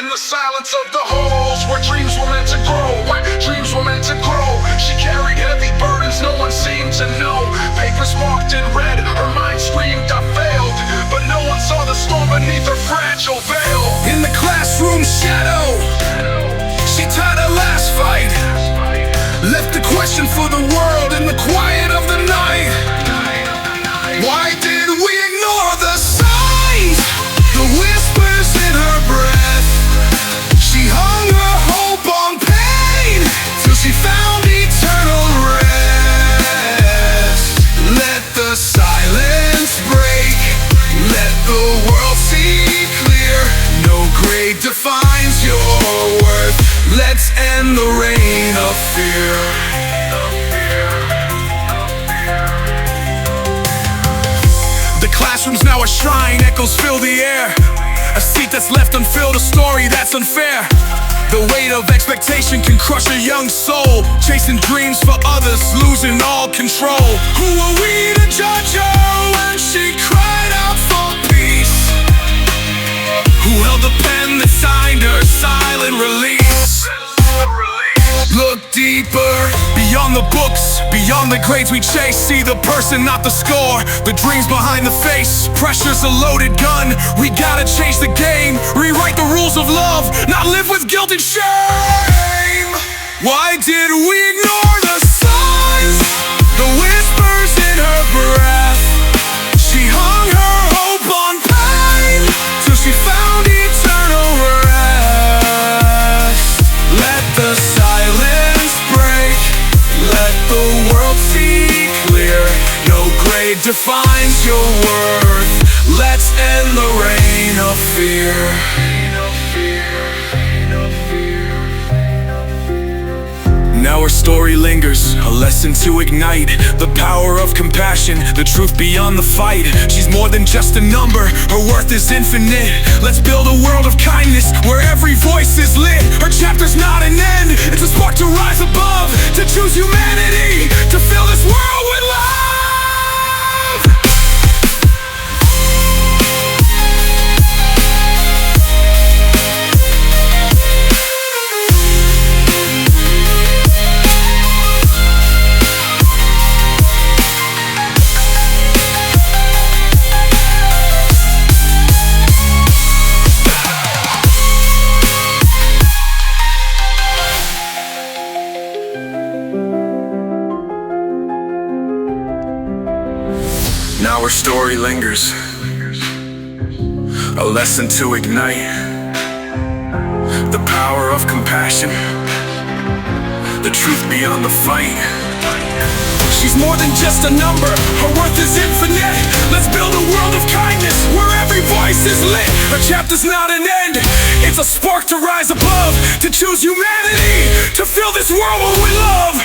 in the silence of the halls where dreams were meant to grow. Dreams were meant to grow. She carried heavy burdens no one seemed to know. Papers marked in red, her mind screamed, I failed. But no one saw the storm beneath her fragile veil. In the classroom shadow, she tied her last fight. Left a question for the world in the quiet of the night. Why did we ignore the signs, the whispers in her breath? She hung her hope on pain till she found eternal rest. Let the silence break, let the world see clear. No grade defines your worth. Let's end the reign of fear. The classroom's now a shrine, echoes fill the air. A seat that's left unfilled, a story that's unfair. The weight of expectation can crush a young soul, chasing dreams for others, losing all control. Who are we to judge her when she cried out for peace? Who held the pen that signed her silent release? Look deeper, beyond the books, beyond the grades we chase. See the person, not the score, the dreams behind the face. Pressure's a loaded gun, we gotta change the game. Rewrite the rules of love, not live with guilt and shame. Why did we ignore the signs, the whispers in her breath? She hung her hope on pain till she found eternal rest. Let the silence break, let the world see clear. No grade defines your worth. Let's end the reign of fear. Now her story lingers, a lesson to ignite the power of compassion, the truth beyond the fight. She's more than just a number, her worth is infinite. Let's build a world of kindness where every voice is lit. Her chapter's not an end, it's a spark to rise above, to choose humanity, to fill this world with love. Now her story lingers, a lesson to ignite the power of compassion, the truth beyond the fight. She's more than just a number, her worth is infinite. Let's build a world of kindness where every voice is lit. Her chapter's not an end, it's a spark to rise above, to choose humanity, to fill this world with love.